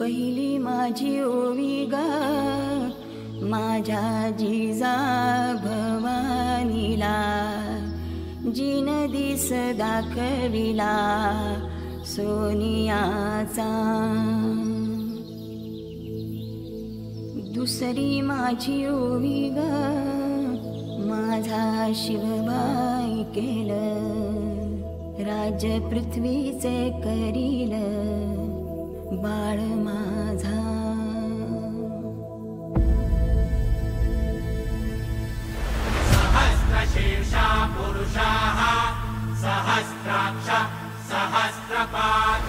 पहिली माझी ओवी ग माझ्या जिजा भवानीला, जिन दिस दाखविला सोनियाचा. दुसरी माझी ओवी ग माझा शिवबाई केलं, राज्य पृथ्वीचे करील बाळ माझा. सहस्रशीर्षा पुरुषाः सहस्राक्ष सहस्रपात्.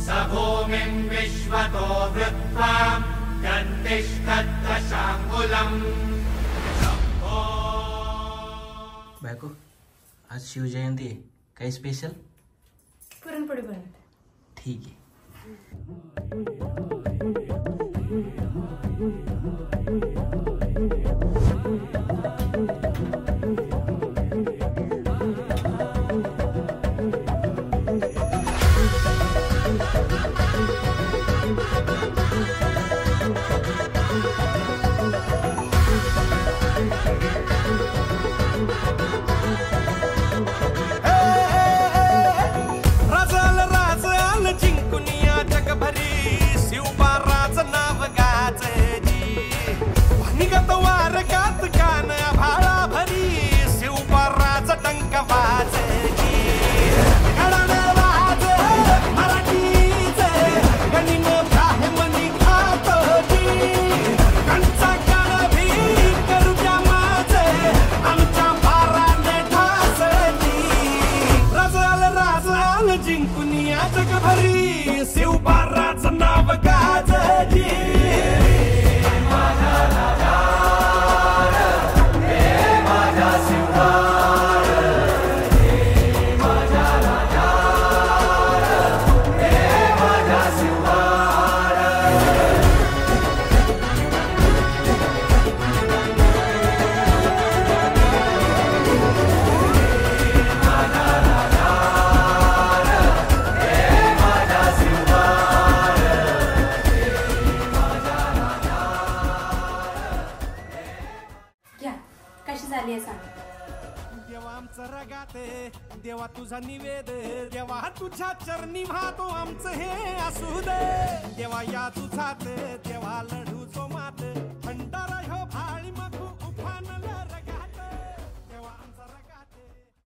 स भूमिं विश्वतो वृत्वा गन्तिष्ठद्दशाङ्गुलम्. बायको, आज शिवजयंती आहे, काही स्पेशल? पुरणपोळी बनवते. ठीक आहे. देवा तुझा निवेद, देवा तुझ्या चरणी वाहतो आमचं हे असू दे. देवा या तुझात देवा लढू